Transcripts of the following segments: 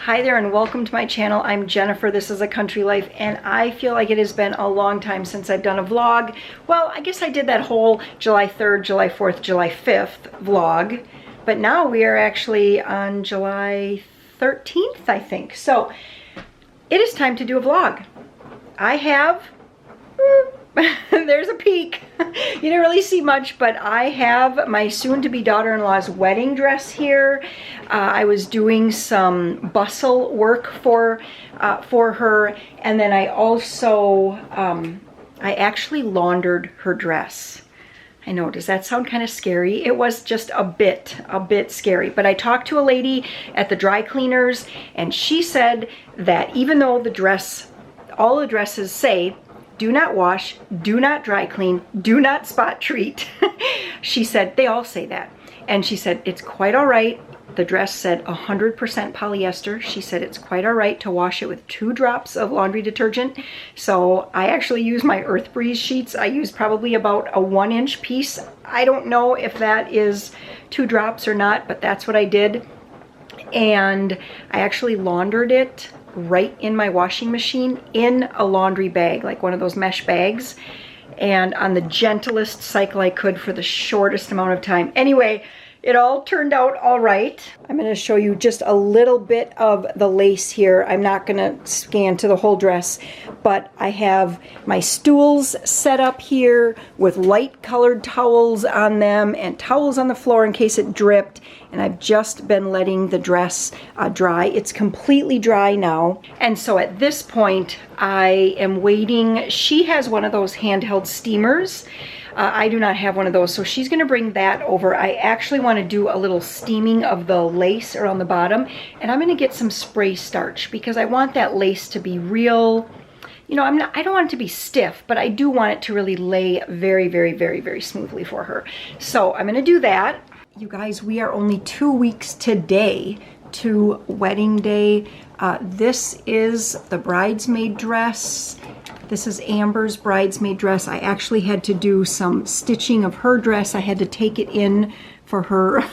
Hi there and welcome to my channel. I'm Jennifer. This is A Country Life and I feel like it has been a long time since I've done a vlog. Well, I guess I did that whole July 3rd, July 4th, July 5th vlog, but now we are actually on July 13th, I think. So it is time to do a vlog. I have, there's a peek. You didn't really see much, but I have my soon-to-be daughter-in-law's wedding dress here. I was doing some bustle work for her, and then I also, I actually laundered her dress. I know, does that sound kind of scary? It was just a bit scary, but I talked to a lady at the dry cleaners, and she said that even though the dress, all the dresses say, do not wash, do not dry clean, do not spot treat. She said, they all say that. And she said, it's quite all right. The dress said 100% polyester. She said it's quite all right to wash it with 2 drops of laundry detergent. So I actually use my Earth Breeze sheets. I use probably about a 1-inch piece. I don't know if that is 2 drops or not, but that's what I did. And I actually laundered it right in my washing machine in a laundry bag, like one of those mesh bags, and on the gentlest cycle I could for the shortest amount of time. Anyway, it all turned out all right. I'm going to show you just a little bit of the lace here. I'm not going to scan to the whole dress, but I have my stools set up here with light colored towels on them and towels on the floor in case it dripped. And I've just been letting the dress dry. It's completely dry now. And so at this point, I am waiting. She has one of those handheld steamers. I do not have one of those, so she's going to bring that over. I actually want to do a little steaming of the lace around the bottom, and I'm going to get some spray starch because I want that lace to be real. You know, I don't want it to be stiff, but I do want it to really lay very smoothly for her. So I'm going to do that. You guys, we are only 2 weeks today to wedding day. This is the bridesmaid dress. This is Amber's bridesmaid dress. I actually had to do some stitching of her dress. I had to take it in for her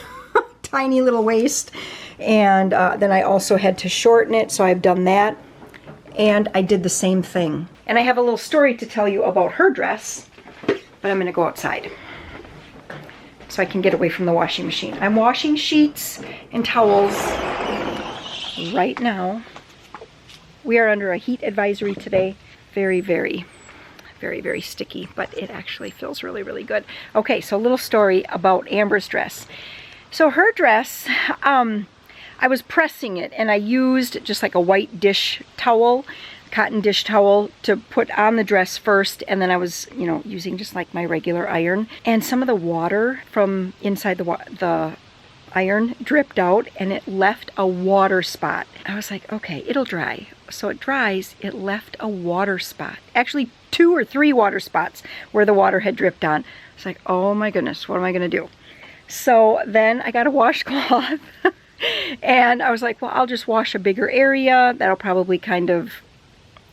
tiny little waist. And then I also had to shorten it, so I've done that. And I did the same thing. And I have a little story to tell you about her dress, but I'm gonna go outside so I can get away from the washing machine. I'm washing sheets and towels right now. We are under a heat advisory today. Very sticky, but it actually feels really good. Okay, so a little story about Amber's dress. So her dress, I was pressing it and I used just like a white dish towel, cotton dish towel, to put on the dress first, and then I was, you know, using just like my regular iron, and some of the water from inside the iron dripped out and it left a water spot. I was like, okay, it'll dry. So it dries, it left a water spot. Actually 2 or 3 water spots where the water had dripped on. It's like, oh my goodness, what am I gonna do? So then I got a washcloth and I was like, well, I'll just wash a bigger area. That'll probably kind of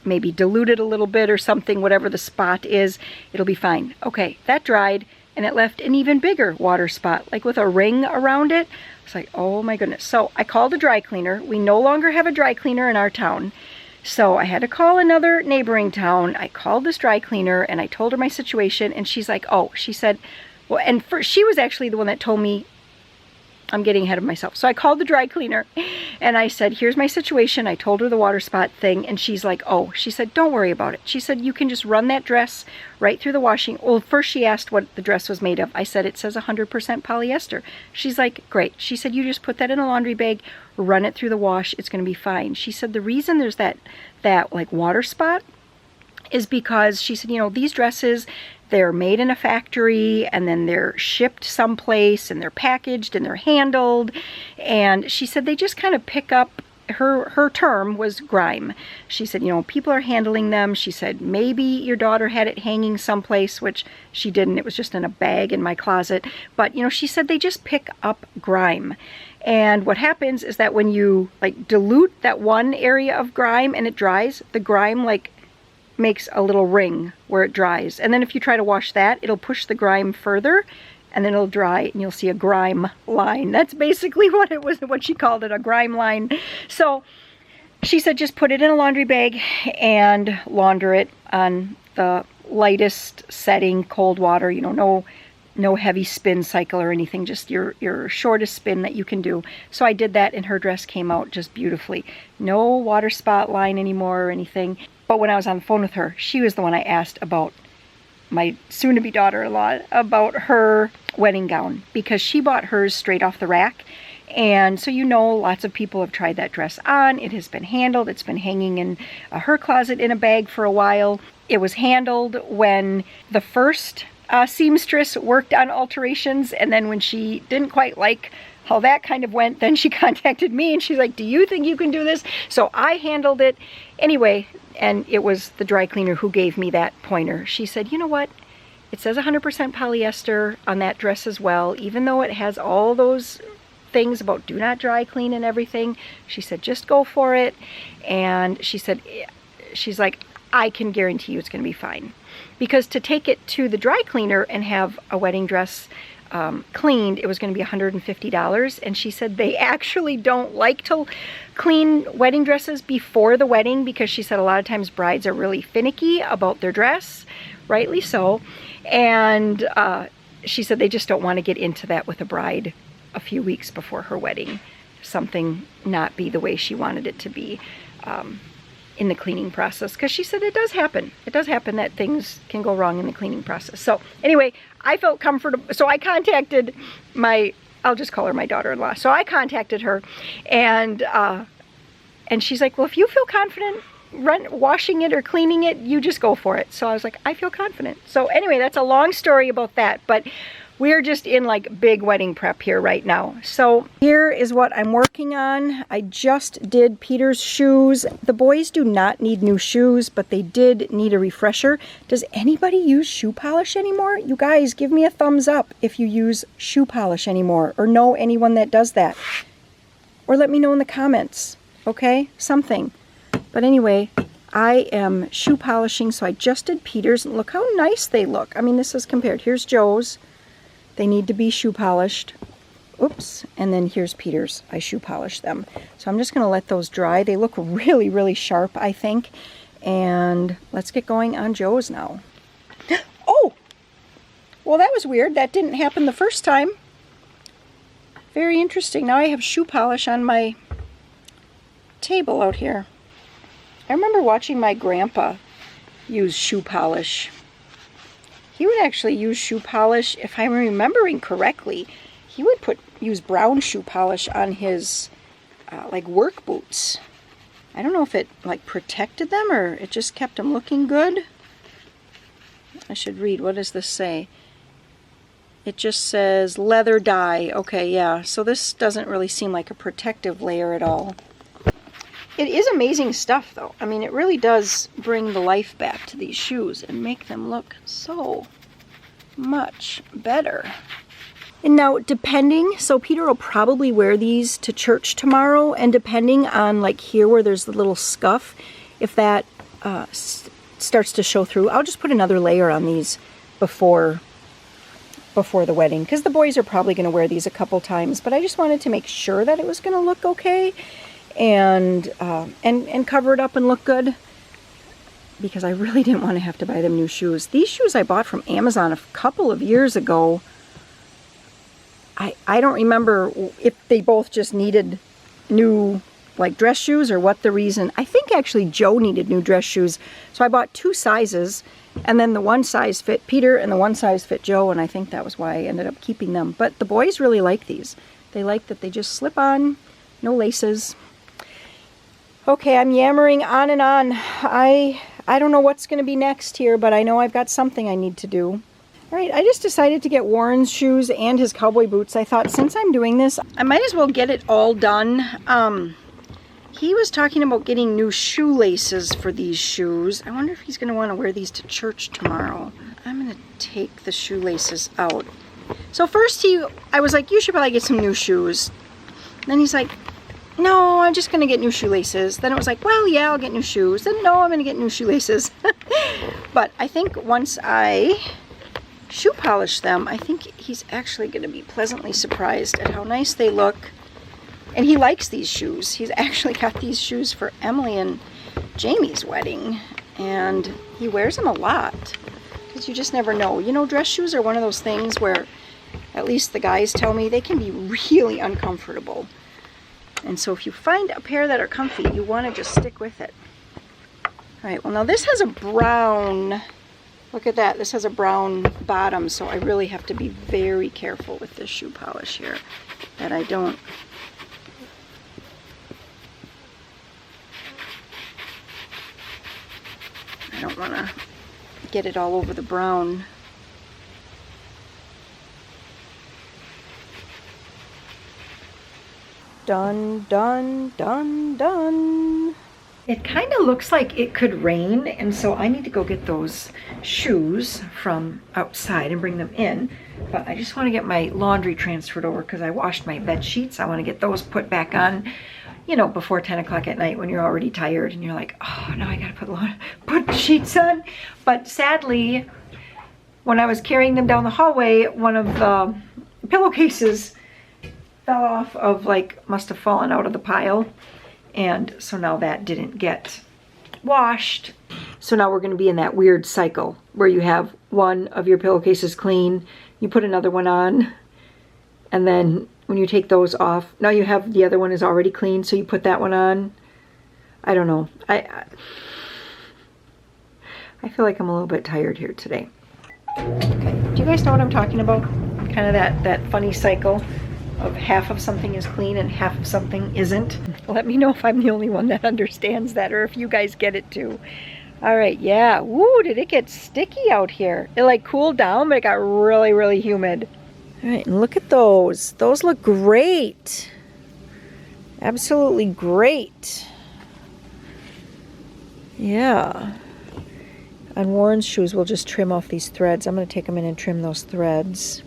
maybe dilute it a little bit or something, whatever the spot is, it'll be fine. Okay, that dried and it left an even bigger water spot, like with a ring around it. It's like, oh my goodness. So I called a dry cleaner. We no longer have a dry cleaner in our town. So I had to call another neighboring town. I called this dry cleaner and I told her my situation, and she's like, oh, she said, well, and she was actually the one that told me. I'm getting ahead of myself. So I called the dry cleaner and I said, here's my situation. I told her the water spot thing, and she's like, oh, she said, don't worry about it. She said, you can just run that dress right through the washing. Well, first she asked what the dress was made of. I said, it says 100% polyester. She's like, great. She said, you just put that in a laundry bag, run it through the wash. It's going to be fine. She said, the reason there's that like water spot is because, she said, you know, these dresses, they're made in a factory and then they're shipped someplace and they're packaged and they're handled. And she said they just kind of pick up, her term was grime. She said, you know, people are handling them. She said, maybe your daughter had it hanging someplace, which she didn't. It was just in a bag in my closet. But, you know, she said they just pick up grime. And what happens is that when you like dilute that one area of grime and it dries, the grime like makes a little ring where it dries, and then if you try to wash that, it'll push the grime further, and then it'll dry and you'll see a grime line. That's basically what it was, what she called it, a grime line. So she said just put it in a laundry bag and launder it on the lightest setting, cold water, you know, no heavy spin cycle or anything, just your shortest spin that you can do. So I did that and her dress came out just beautifully. No water spot line anymore or anything. But when I was on the phone with her, she was the one I asked about my soon-to-be daughter-in-law, about her wedding gown, because she bought hers straight off the rack. And so, you know, lots of people have tried that dress on. It has been handled. It's been hanging in her closet in a bag for a while. It was handled when the first seamstress worked on alterations, and then when she didn't quite like how that kind of went, then she contacted me and she's like, do you think you can do this? So I handled it anyway, and it was the dry cleaner who gave me that pointer. She said, you know what, it says 100% polyester on that dress as well, even though it has all those things about do not dry clean and everything. She said just go for it. And she said, she's like, I can guarantee you it's going to be fine. Because to take it to the dry cleaner and have a wedding dress cleaned, it was going to be $150. And she said they actually don't like to clean wedding dresses before the wedding, because she said a lot of times brides are really finicky about their dress, rightly so. And she said they just don't want to get into that with a bride a few weeks before her wedding, something not be the way she wanted it to be in the cleaning process, because she said it does happen that things can go wrong in the cleaning process. So anyway, I felt comfortable, so I contacted I'll just call her my daughter-in-law. So I contacted her, and she's like, well, if you feel confident washing it or cleaning it, you just go for it. So I was like, I feel confident. So anyway, that's a long story about that, but we're just in like big wedding prep here right now. So here is what I'm working on. I just did Peter's shoes. The boys do not need new shoes, but they did need a refresher. Does anybody use shoe polish anymore? You guys, give me a thumbs up if you use shoe polish anymore, or know anyone that does that. Or let me know in the comments, okay? Something. But anyway, I am shoe polishing, so I just did Peter's. Look how nice they look. I mean, this is compared. Here's Joe's. They need to be shoe polished. Oops. And then here's Peter's. I shoe polished them. So I'm just going to let those dry. They look really, really sharp, I think. And let's get going on Joe's now. Oh! Well, that was weird. That didn't happen the first time. Very interesting. Now I have shoe polish on my table out here. I remember watching my grandpa use shoe polish. He would actually use shoe polish, if I'm remembering correctly, he would use brown shoe polish on his like work boots. I don't know if it like protected them or it just kept them looking good. I should read. What does this say? It just says leather dye. Okay, yeah. So this doesn't really seem like a protective layer at all. It is amazing stuff, though. I mean, it really does bring the life back to these shoes and make them look so much better. And now, depending, so Peter will probably wear these to church tomorrow, and depending on, like here where there's the little scuff, if that starts to show through, I'll just put another layer on these before the wedding, because the boys are probably going to wear these a couple times, but I just wanted to make sure that it was going to look okay. And cover it up and look good, because I really didn't want to have to buy them new shoes. These shoes I bought from Amazon a couple of years ago. I don't remember if they both just needed new like dress shoes or what the reason. I think actually Joe needed new dress shoes, so I bought 2 sizes, and then the one size fit Peter and the one size fit Joe, and I think that was why I ended up keeping them. But the boys really like these. They like that they just slip on, no laces. Okay, I'm yammering on and on. I don't know what's going to be next here, but I know I've got something I need to do. All right, I just decided to get Warren's shoes and his cowboy boots. I thought since I'm doing this, I might as well get it all done. He was talking about getting new shoelaces for these shoes. I wonder if he's going to want to wear these to church tomorrow. I'm going to take the shoelaces out. So first I was like, you should probably get some new shoes. And then he's like, no, I'm just going to get new shoelaces. Then it was like, well, yeah, I'll get new shoes. Then no, I'm going to get new shoelaces. But I think once I shoe polish them, I think he's actually going to be pleasantly surprised at how nice they look And he likes these shoes. He's actually got these shoes for Emily and Jamie's wedding. And he wears them a lot. Because you just never know. You know, dress shoes are one of those things where, at least the guys tell me, they can be really uncomfortable. And so if you find a pair that are comfy, you want to just stick with it. All right, well now this has a brown, look at that, this has a brown bottom, so I really have to be very careful with this shoe polish here, that I don't want to get it all over the brown. Done, done, done, done. It kind of looks like it could rain, and so I need to go get those shoes from outside and bring them in. But I just want to get my laundry transferred over because I washed my bed sheets. I want to get those put back on, you know, before 10 o'clock at night when you're already tired and you're like, oh, now I got to put the sheets on. But sadly, when I was carrying them down the hallway, one of the pillowcases fell off of, like, must have fallen out of the pile. And so now that didn't get washed. So now we're going to be in that weird cycle where you have one of your pillowcases clean, you put another one on, and then when you take those off, now you have the other one is already clean, so you put that one on. I don't know. I feel like I'm a little bit tired here today. Okay. Do you guys know what I'm talking about? Kind of that funny cycle of half of something is clean and half of something isn't. Let me know if I'm the only one that understands that or if you guys get it too. All right, yeah. Woo, did it get sticky out here? It like cooled down, but it got really, really humid. All right, and look at those. Those look great. Absolutely great. Yeah. On Warren's shoes, we'll just trim off these threads. I'm going to take them in and trim those threads.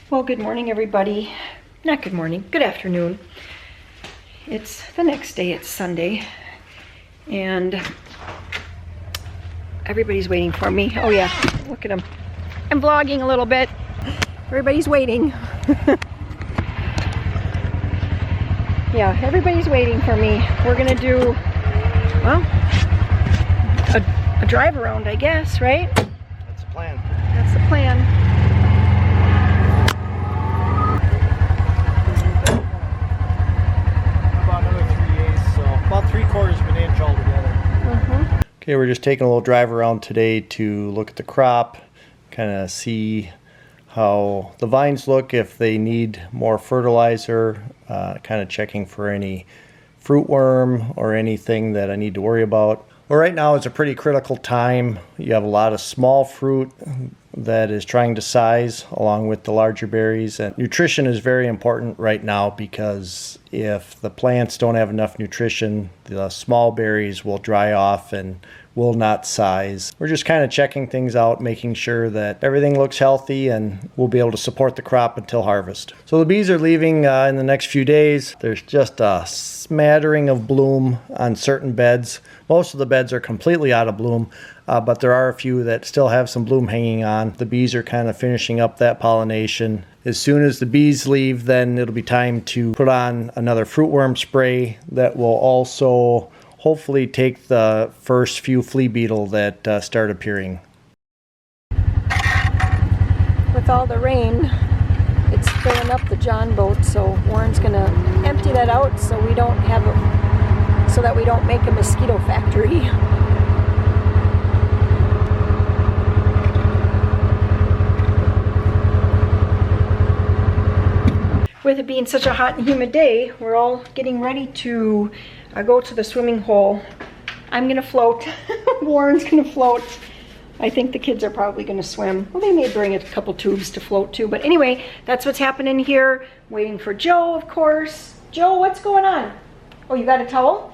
Well, good morning, everybody. Not good morning, good afternoon. It's the next day, it's Sunday, and everybody's waiting for me. Oh yeah, look at them. I'm vlogging a little bit. Everybody's waiting. Yeah, everybody's waiting for me. We're gonna do, well, a drive around, I guess, right? That's the plan. That's the plan. About 3/4 of an inch altogether. Okay, we're just taking a little drive around today to look at the crop, kind of see how the vines look, if they need more fertilizer, kind of checking for any fruit worm or anything that I need to worry about. Well, right now it's a pretty critical time. You have a lot of small fruit that is trying to size along with the larger berries, and nutrition is very important right now because if the plants don't have enough nutrition, the small berries will dry off and will not size. We're just kind of checking things out, making sure that everything looks healthy and we'll be able to support the crop until harvest. So the bees are leaving in the next few days. There's just a smattering of bloom on certain beds. Most of the beds are completely out of bloom, but there are a few that still have some bloom hanging on. The bees are kind of finishing up that pollination. As soon as the bees leave, then it'll be time to put on another fruit worm spray that will also hopefully take the first few flea beetle that start appearing. With all the rain, it's filling up the John boat, so Warren's gonna empty that out so we don't have a, so that we don't make a mosquito factory. With it being such a hot and humid day, we're all getting ready to go to the swimming hole. I'm gonna float. Warren's gonna float. I think the kids are probably gonna swim. Well, they may bring a couple tubes to float too, but anyway, that's what's happening here. Waiting for Joe, of course. Joe, what's going on? Oh, you got a towel?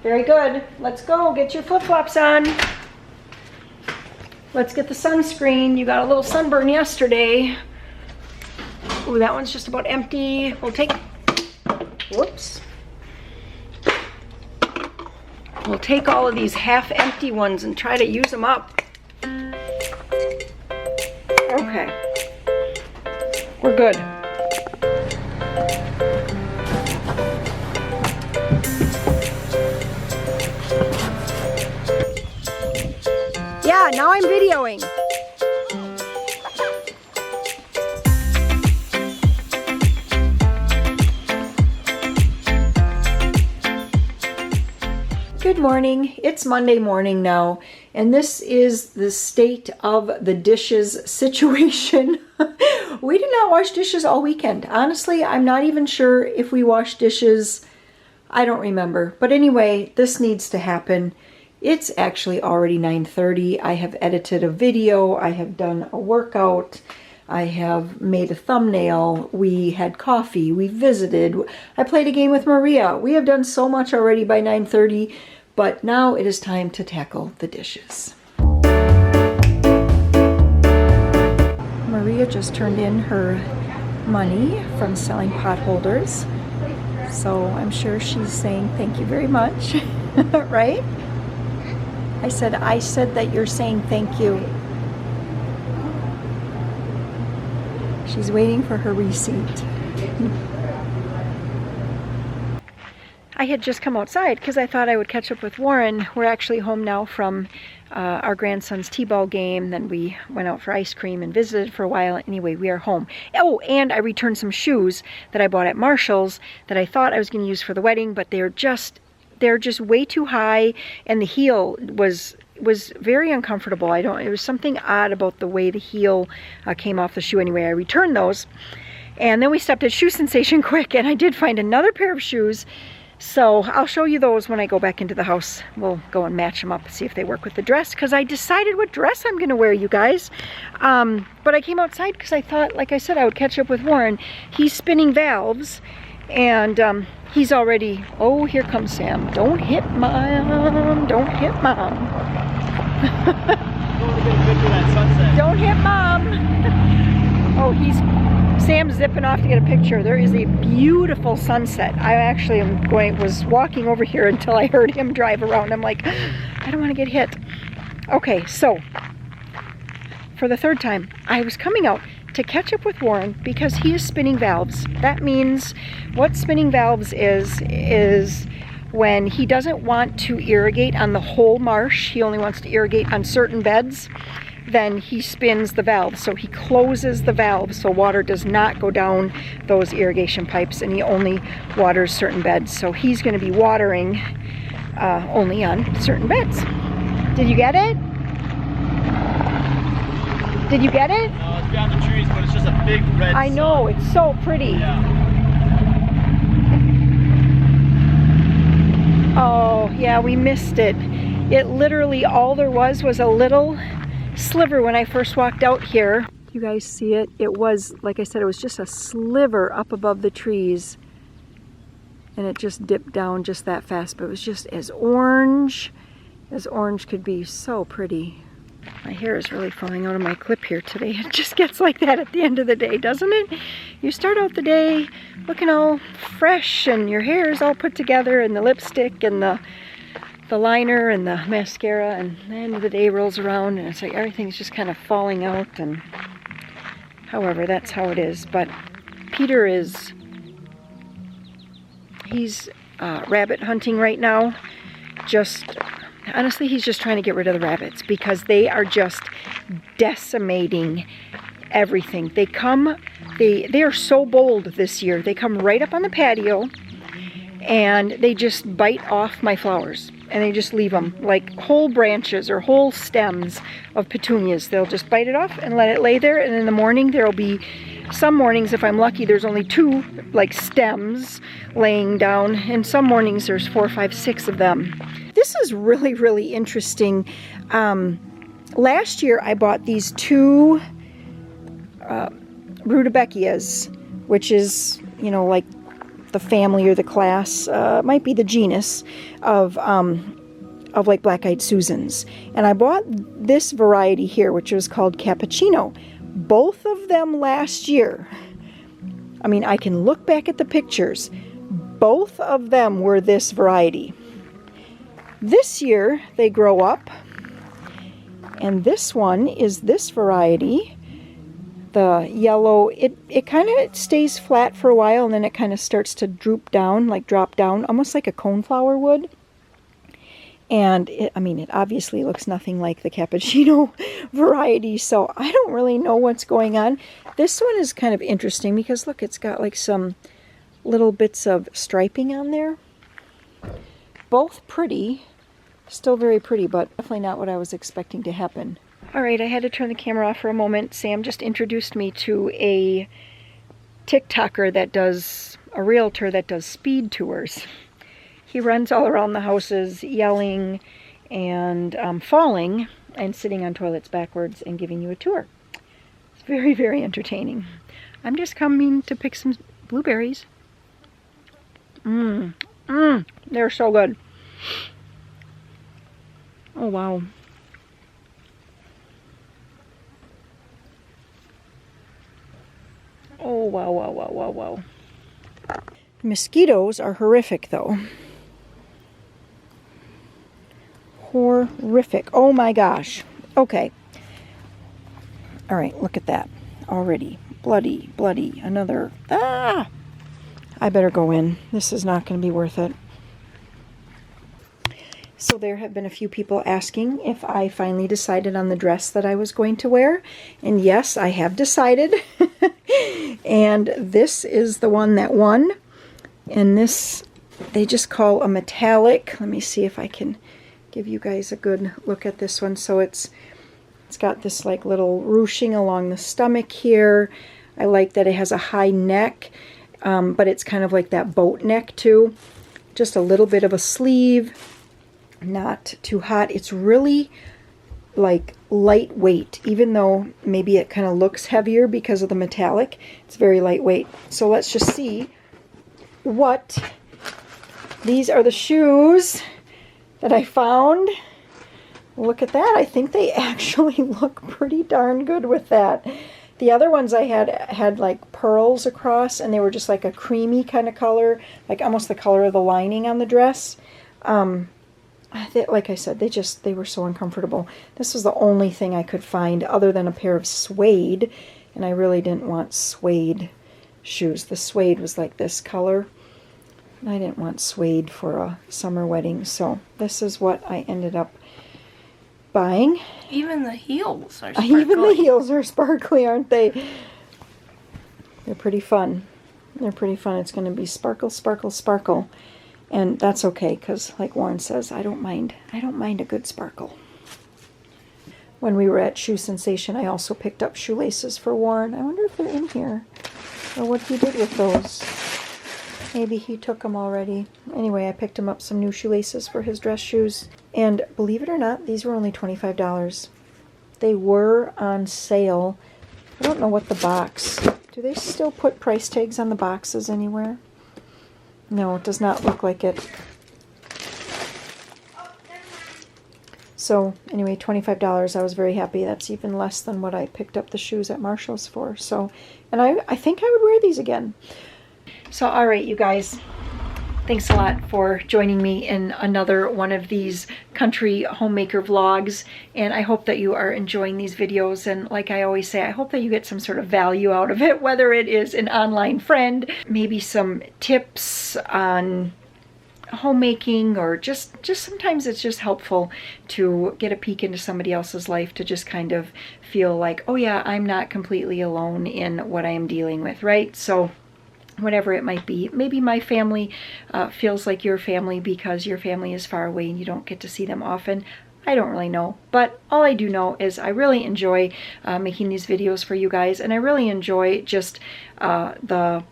Very good. Let's go, get your flip-flops on. Let's get the sunscreen. You got a little sunburn yesterday. Ooh, that one's just about empty. We'll take, whoops. We'll take all of these half-empty ones and try to use them up. Okay. We're good. now I'm videoing. Good morning. It's Monday morning now, and this is the state of the dishes situation. We did not wash dishes all weekend. Honestly, I'm not even sure if we washed dishes. I don't remember. But anyway, this needs to happen. It's actually already 9:30. I have edited a video. I have done a workout. I have made a thumbnail. We had coffee. We visited. I played a game with Maria. We have done so much already by 9:30, but now it is time to tackle the dishes. Maria just turned in her money from selling pot holders. So I'm sure she's saying thank you very much, right? I said that you're saying thank you. She's waiting for her receipt. I had just come outside because I thought I would catch up with Warren. We're actually home now from our grandson's t-ball game. Then we went out for ice cream and visited for a while. Anyway, we are home. Oh, and I returned some shoes that I bought at Marshall's that I thought I was going to use for the wedding, but they're just way too high, and the heel was very uncomfortable. It was something odd about the way the heel came off the shoe. Anyway, I returned those, and then we stopped at Shoe Sensation quick, and I did find another pair of shoes. So I'll show you those when I go back into the house. We'll go and match them up and see if they work with the dress, because I decided what dress I'm going to wear, you guys. But I came outside because I thought, like I said, I would catch up with Warren. He's spinning valves, and he's already, oh, here comes Sam. Don't hit Mom. Don't hit Mom. Don't hit Mom. Oh, Sam's zipping off to get a picture. There is a beautiful sunset. I actually was walking over here until I heard him drive around. I'm like, I don't want to get hit. Okay, so for the third time, I was coming out to catch up with Warren because he is spinning valves. That means what spinning valves is when he doesn't want to irrigate on the whole marsh. He only wants to irrigate on certain beds. Then he spins the valves. So he closes the valves so water does not go down those irrigation pipes, and he only waters certain beds. So he's going to be watering only on certain beds. Did you get it? Did you get it? No, it's behind the trees, but it's just a big red I know, sun. it's so pretty. Yeah. Oh, yeah, we missed it. It literally, all there was a little sliver when I first walked out here. You guys see it? It was, like I said, it was just a sliver up above the trees. And it just dipped down just that fast, but it was just as orange could be. So pretty. My hair is really falling out of my clip here today. It just gets like that at the end of the day, doesn't it? You start out the day looking all fresh, and your hair is all put together, and the lipstick and the liner and the mascara, and the end of the day rolls around and it's like everything's just kind of falling out. And however, that's how it is. But Peter he's rabbit hunting right now. Honestly, he's just trying to get rid of the rabbits because they are just decimating everything. They are so bold this year. They come right up on the patio and they just bite off my flowers, and they just leave them like whole branches or whole stems of petunias. They'll just bite it off and let it lay there, and in the morning there'll be, some mornings if I'm lucky, there's only 2 like stems laying down, and some mornings there's 4, 5, 6 of them. This is really, really interesting. Last year I bought these 2 rudbeckias, which is, you know, like the family or the class, might be the genus of like black-eyed Susans. And I bought this variety here, which was called Cappuccino. Both of them last year, I mean, I can look back at the pictures, both of them were this variety. This year they grow up, and this one is this variety. The yellow, it kind of stays flat for a while, and then it kind of starts to droop down, like drop down, almost like a coneflower would. And I mean, it obviously looks nothing like the cappuccino variety, so I don't really know what's going on. This one is kind of interesting because look, it's got like some little bits of striping on there. Both pretty, still very pretty, but definitely not what I was expecting to happen. All right, I had to turn the camera off for a moment. Sam just introduced me to a TikToker that does, a realtor that does speed tours. He runs all around the houses yelling and falling and sitting on toilets backwards and giving you a tour. It's very, very entertaining. I'm just coming to pick some blueberries. They're so good. Oh, wow. Oh, wow, wow, wow, wow, wow. Mosquitoes are horrific, though. Horrific. Oh my gosh. Okay. All right, look at that. Already. Bloody, bloody. Another. Ah! I better go in. This is not going to be worth it. So there have been a few people asking if I finally decided on the dress that I was going to wear. And yes, I have decided. And this is the one that won. And this, they just call a metallic. Let me see if I can give you guys a good look at this one. So it's got this like little ruching along the stomach here. I like that it has a high neck, but it's kind of like that boat neck too. Just a little bit of a sleeve, not too hot. It's really like lightweight, even though maybe it kind of looks heavier because of the metallic. It's very lightweight. So let's just see what, these are the shoes that I found. Look at that. I think they actually look pretty darn good with that. The other ones I had like pearls across, and they were just like a creamy kind of color, like almost the color of the lining on the dress. Like I said, they were so uncomfortable. This was the only thing I could find other than a pair of suede, and I really didn't want suede shoes. The suede was like this color. I didn't want suede for a summer wedding, so this is what I ended up buying. Even the heels are sparkly. Even the heels are sparkly, aren't they? They're pretty fun. They're pretty fun. It's going to be sparkle, sparkle, sparkle. And that's okay, because like Warren says, I don't mind a good sparkle. When we were at Shoe Sensation, I also picked up shoelaces for Warren. I wonder if they're in here, or what he did with those. Maybe he took them already. Anyway, I picked him up some new shoelaces for his dress shoes. And believe it or not, these were only $25. They were on sale. I don't know what the box. Do they still put price tags on the boxes anywhere? No, it does not look like it. So anyway, $25. I was very happy. That's even less than what I picked up the shoes at Marshall's for. So, and I think I would wear these again. So, all right, you guys, thanks a lot for joining me in another one of these country homemaker vlogs. And I hope that you are enjoying these videos. And like I always say, I hope that you get some sort of value out of it, whether it is an online friend, maybe some tips on homemaking, or just sometimes it's just helpful to get a peek into somebody else's life, to just kind of feel like, oh yeah, I'm not completely alone in what I am dealing with, right? So whatever it might be. Maybe my family feels like your family because your family is far away and you don't get to see them often. I don't really know, but all I do know is I really enjoy making these videos for you guys, and I really enjoy just the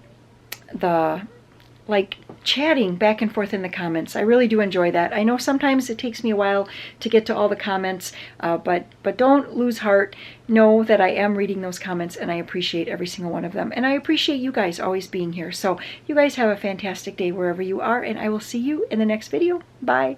like chatting back and forth in the comments. I really do enjoy that. I know sometimes it takes me a while to get to all the comments, but don't lose heart. Know that I am reading those comments, and I appreciate every single one of them. And I appreciate you guys always being here. So you guys have a fantastic day wherever you are, and I will see you in the next video. Bye.